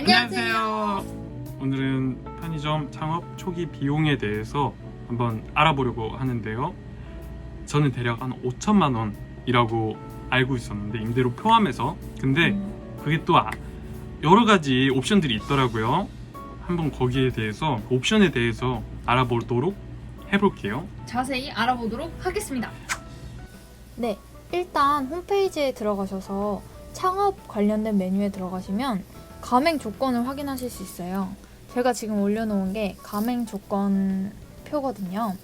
안녕하세요. 오늘은 편의점 창업 초기 비용에 대해서 한번 알아보려고 하는데요. 저는 대략 한 5천만 원이라고 알고 있었는데, 임대료 포함해서. 근데 그게 또 여러 가지 옵션들이 있더라고요. 한번 거기에 대해서, 옵션에 대해서 알아보도록 해볼게요. 자세히 알아보도록 하겠습니다. 네, 일단 홈페이지에 들어가셔서 창업 관련된 메뉴에 들어가시면 가맹 조건을 확인하실 수 있어요. 제가 지금 올려놓은 게 가맹 조건 표거든요.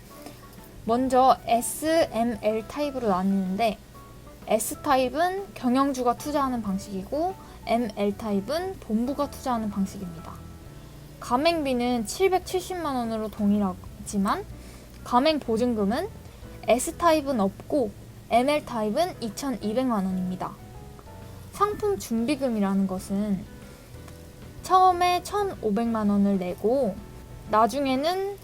먼저 S, M, L 타입으로 나뉘는데 S 타입은 경영주가 투자하는 방식이고 M, L 타입은 본부가 투자하는 방식입니다. 가맹비는 770만 원으로 동일하지만 가맹 보증금은 S 타입은 없고 ML 타입은 2,200만 원입니다. 상품 준비금이라는 것은 처음에 1,500만 원을 내고 나중에는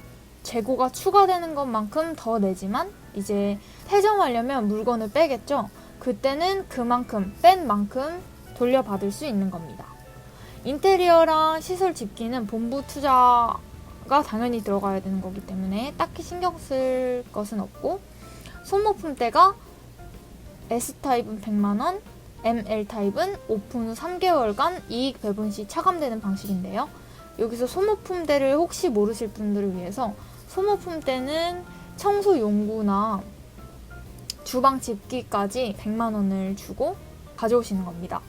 재고가 추가되는 것만큼 더 내지만 이제 폐점하려면 물건을 빼겠죠. 그때는 그만큼 뺀 만큼 돌려받을 수 있는 겁니다. 인테리어랑 시설 집기는 본부 투자가 당연히 들어가야 되는 거기 때문에 딱히 신경 쓸 것은 없고, 소모품대가 S타입은 100만 원, ML 타입은 오픈 후 3개월간 이익 배분 시 차감되는 방식인데요. 여기서 소모품대를 혹시 모르실 분들을 위해서, 소모품대는 청소 용구나 주방 집기까지 100만 원을 주고 가져오시는 겁니다.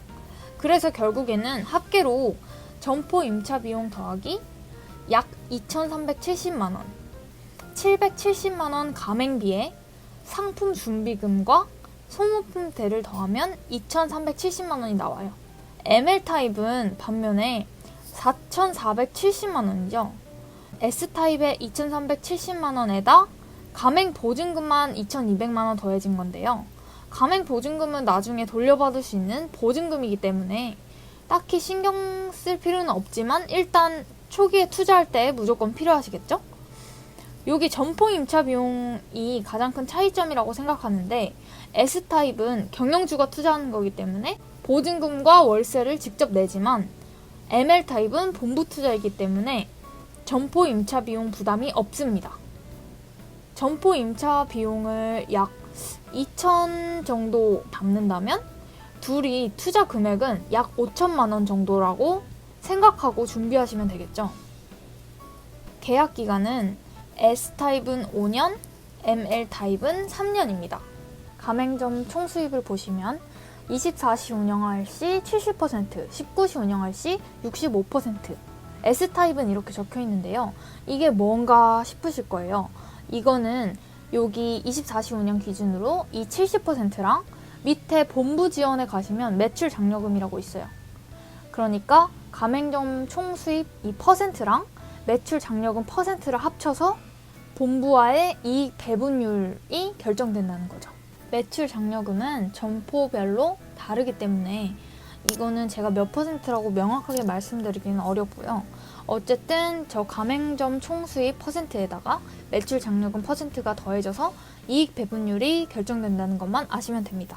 그래서 결국에는 합계로 점포 임차 비용 더하기 약 2,370만 원, 770만 원 가맹비에 상품 준비금과 소모품대를 더하면 2,370만 원이 나와요. ML 타입은 반면에 4,470만 원이죠. S 타입의 2,370만 원에다 가맹 보증금만 2,200만 원 더해진 건데요. 가맹 보증금은 나중에 돌려받을 수 있는 보증금이기 때문에 딱히 신경 쓸 필요는 없지만 일단 초기에 투자할 때 무조건 필요하시겠죠? 여기 점포 임차 비용이 가장 큰 차이점이라고 생각하는데, S타입은 경영주가 투자하는 거기 때문에 보증금과 월세를 직접 내지만 ML타입은 본부 투자이기 때문에 점포 임차 비용 부담이 없습니다. 점포 임차 비용을 약 2천 정도 잡는다면 둘이 투자 금액은 약 5천만 원 정도라고 생각하고 준비하시면 되겠죠. 계약 기간은 S타입은 5년, ML타입은 3년입니다. 가맹점 총수입을 보시면 24시 운영할 시 70%, 19시 운영할 시 65%, S타입은 이렇게 적혀 있는데요. 이게 뭔가 싶으실 거예요. 이거는 여기 24시 운영 기준으로 이 70%랑 밑에 본부 지원에 가시면 매출 장려금이라고 있어요. 그러니까 가맹점 총수입 이 퍼센트랑 매출 장려금 퍼센트를 합쳐서 본부와의 이익 배분율이 결정된다는 거죠. 매출 장려금은 점포별로 다르기 때문에 이거는 제가 몇 퍼센트라고 명확하게 말씀드리기는 어렵고요. 어쨌든 저 가맹점 총수입 퍼센트에다가 매출 장려금 퍼센트가 더해져서 이익 배분율이 결정된다는 것만 아시면 됩니다.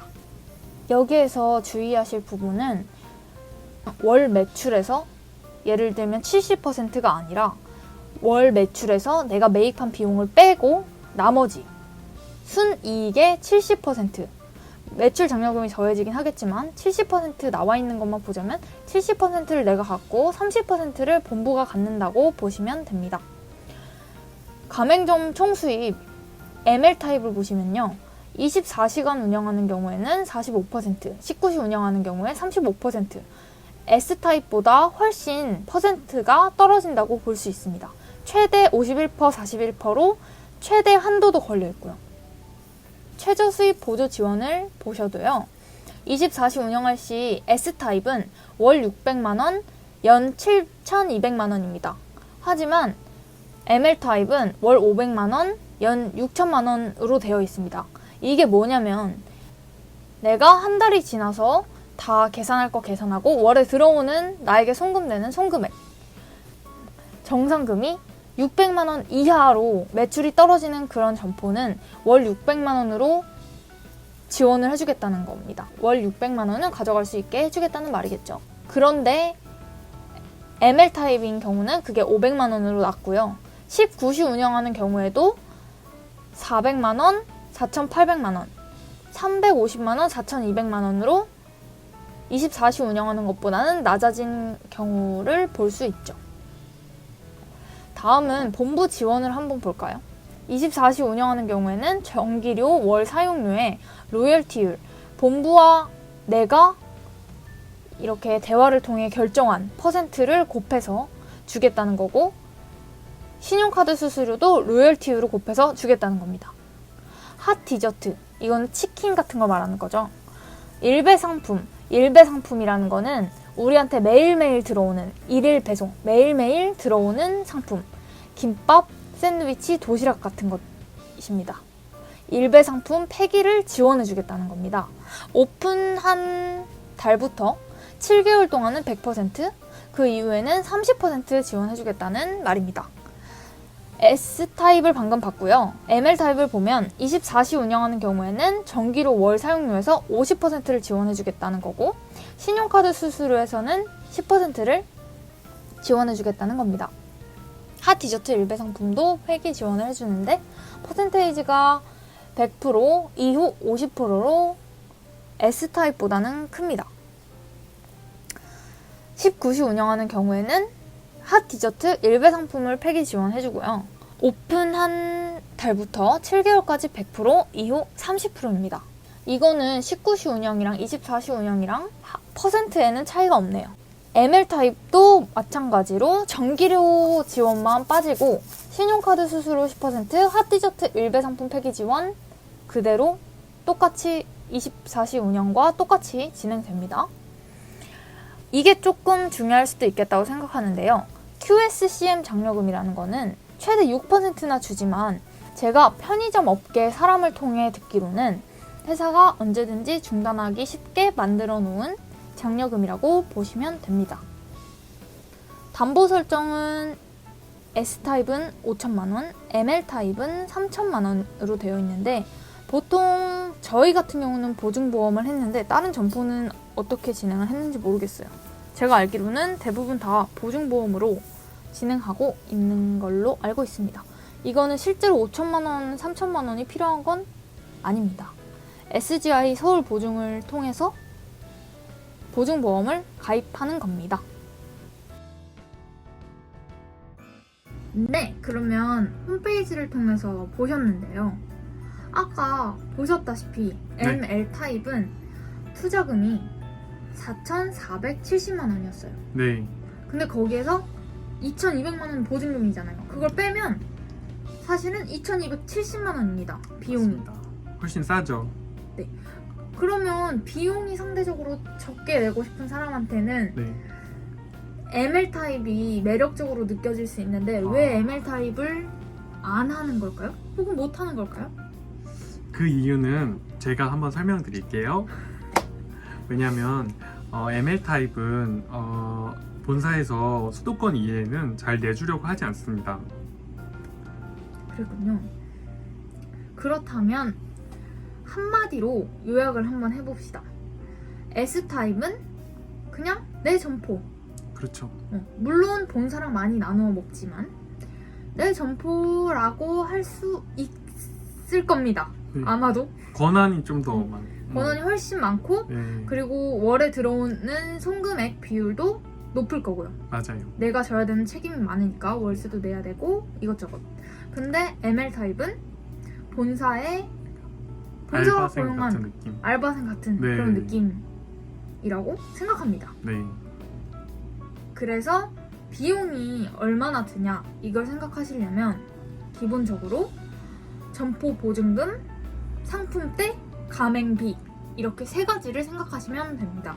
여기에서 주의하실 부분은 월 매출에서 예를 들면 70%가 아니라 월 매출에서 내가 매입한 비용을 빼고 나머지 순이익의 70%, 매출 장려금이 더해지긴 하겠지만 70% 나와 있는 것만 보자면 70%를 내가 갖고 30%를 본부가 갖는다고 보시면 됩니다. 가맹점 총수입 ML 타입을 보시면요. 24시간 운영하는 경우에는 45%, 19시 운영하는 경우에 35%, S타입보다 훨씬 퍼센트가 떨어진다고 볼 수 있습니다. 최대 51%, 41%로 최대 한도도 걸려있고요. 최저 수입 보조 지원을 보셔도요. 24시 운영할 시 S타입은 월 600만원, 연 7,200만원입니다. 하지만 ML타입은 월 500만원, 연 6천만원으로 되어 있습니다. 이게 뭐냐면 내가 한 달이 지나서 다 계산할 거 계산하고 월에 들어오는 나에게 송금되는 송금액, 정상금이 600만 원 이하로 매출이 떨어지는 그런 점포는 월 600만 원으로 지원을 해주겠다는 겁니다. 월 600만 원은 가져갈 수 있게 해주겠다는 말이겠죠. 그런데 ML 타입인 경우는 그게 500만 원으로 낮고요. 19시 운영하는 경우에도 400만 원, 4,800만 원, 350만 원, 4,200만 원으로 24시 운영하는 것보다는 낮아진 경우를 볼 수 있죠. 다음은 본부 지원을 한번 볼까요? 24시 운영하는 경우에는 전기료, 월 사용료에 로열티율, 본부와 내가 이렇게 대화를 통해 결정한 퍼센트를 곱해서 주겠다는 거고, 신용카드 수수료도 로열티율을 곱해서 주겠다는 겁니다. 핫 디저트, 이건 치킨 같은 거 말하는 거죠. 일배 상품, 일배 상품이라는 거는 우리한테 매일매일 들어오는 일일 배송, 매일매일 들어오는 상품, 김밥, 샌드위치, 도시락 같은 것입니다. 일배 상품 폐기를 지원해 주겠다는 겁니다. 오픈한 달부터 7개월 동안은 100%, 그 이후에는 30% 지원해 주겠다는 말입니다. S타입을 방금 봤고요. ML타입을 보면 24시 운영하는 경우에는 전기료 월 사용료에서 50%를 지원해 주겠다는 거고, 신용카드 수수료에서는 10%를 지원해 주겠다는 겁니다. 핫 디저트 일배 상품도 회계 지원을 해주는데 퍼센테이지가 100%, 이후 50%로 S타입보다는 큽니다. 19시 운영하는 경우에는 핫 디저트 일배 상품을 폐기 지원해주고요. 오픈한 달부터 7개월까지 100%, 이후 30%입니다. 이거는 19시 운영이랑 24시 운영이랑 퍼센트에는 차이가 없네요. ML타입도 마찬가지로 전기료 지원만 빠지고 신용카드 수수료 10%, 핫 디저트 일배 상품 폐기 지원 그대로 똑같이 24시 운영과 똑같이 진행됩니다. 이게 조금 중요할 수도 있겠다고 생각하는데요. QSCM 장려금이라는 거는 최대 6%나 주지만 제가 편의점 업계 사람을 통해 듣기로는 회사가 언제든지 중단하기 쉽게 만들어 놓은 장려금이라고 보시면 됩니다. 담보 설정은 S타입은 5천만 원, ML타입은 3천만 원으로 되어 있는데 보통 저희 같은 경우는 보증보험을 했는데 다른 점포는 어떻게 진행을 했는지 모르겠어요. 제가 알기로는 대부분 다 보증보험으로 진행하고 있는 걸로 알고 있습니다. 이거는 실제로 5천만 원, 3천만 원이 필요한 건 아닙니다. SGI 서울 보증을 통해서 보증보험을 가입하는 겁니다. 네, 그러면 홈페이지를 통해서 보셨는데요. 아까 보셨다시피 네. ML타입은 투자금이 4,470만 원이었어요. 네. 근데 거기에서 2,200만 원 보증금이잖아요. 그걸 빼면 사실은 2,270만 원입니다. 비용이. 맞습니다. 훨씬 싸죠. 그러면 비용이 상대적으로 적게 내고 싶은 사람한테는 네. ML타입이 매력적으로 느껴질 수 있는데 왜 ML타입을 안 하는 걸까요? 혹은 못 하는 걸까요? 그 이유는 제가 한번 설명드릴게요. 왜냐하면 ML타입은 본사에서 수도권 이외에는 잘 내주려고 하지 않습니다. 그렇군요. 그렇다면 한마디로 요약을 한번 해봅시다. S타입은 그냥 내 점포. 그렇죠. 물론 본사랑 많이 나누어 먹지만 내 점포라고 할 수 있을 겁니다. 네. 아마도 권한이 좀 더 많. 권한이 훨씬 많고 네. 그리고 월에 들어오는 송금액 비율도 높을 거고요. 맞아요. 내가 져야 되는 책임이 많으니까 월세도 내야 되고 이것저것. 근데 ML타입은 본사가 알바생 고용한 같은 느낌. 알바생 같은 네. 그런 느낌이라고 생각합니다. 네. 그래서 비용이 얼마나 드냐 이걸 생각하시려면 기본적으로 점포 보증금, 상품대, 가맹비 이렇게 세 가지를 생각하시면 됩니다.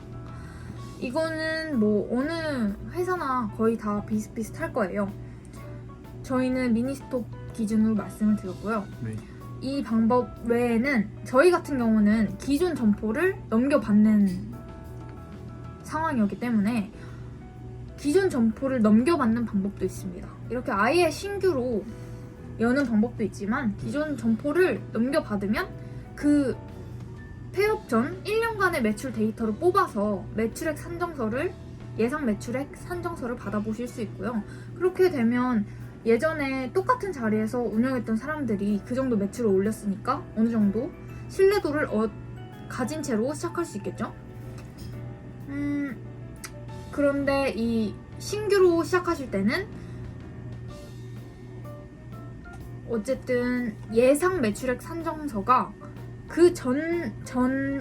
이거는 뭐 어느 회사나 거의 다 비슷비슷할 거예요. 저희는 미니스톱 기준으로 말씀을 드렸고요. 네. 이 방법 외에는 저희 같은 경우는 기존 점포를 넘겨받는 상황이었기 때문에 기존 점포를 넘겨받는 방법도 있습니다. 이렇게 아예 신규로 여는 방법도 있지만 기존 점포를 넘겨받으면 그 폐업 전 1년간의 매출 데이터를 뽑아서 매출액 산정서를 예상 매출액 산정서를 받아보실 수 있고요. 그렇게 되면 예전에 똑같은 자리에서 운영했던 사람들이 그 정도 매출을 올렸으니까 어느 정도 신뢰도를 가진 채로 시작할 수 있겠죠. 그런데 이 신규로 시작하실 때는 어쨌든 예상 매출액 산정서가 그 전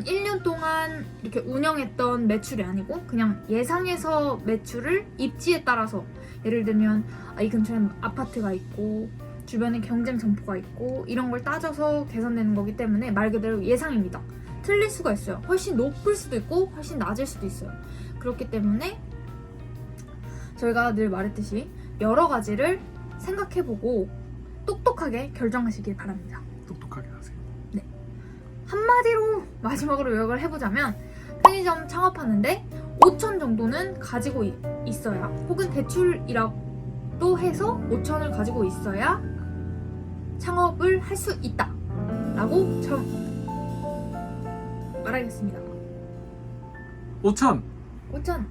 1년 동안 이렇게 운영했던 매출이 아니고 그냥 예상해서 매출을 입지에 따라서, 예를 들면 이 근처에 아파트가 있고 주변에 경쟁 점포가 있고 이런 걸 따져서 계산되는 거기 때문에 말 그대로 예상입니다. 틀릴 수가 있어요. 훨씬 높을 수도 있고 훨씬 낮을 수도 있어요. 그렇기 때문에 저희가 늘 말했듯이 여러 가지를 생각해보고 똑똑하게 결정하시길 바랍니다. 똑똑하게 하세요. 한마디로 마지막으로 요약을 해보자면 편의점 창업하는데 5천 정도는 가지고 있어야, 혹은 대출이라도 해서 5천을 가지고 있어야 창업을 할 수 있다 라고 말하겠습니다. 5천! 5천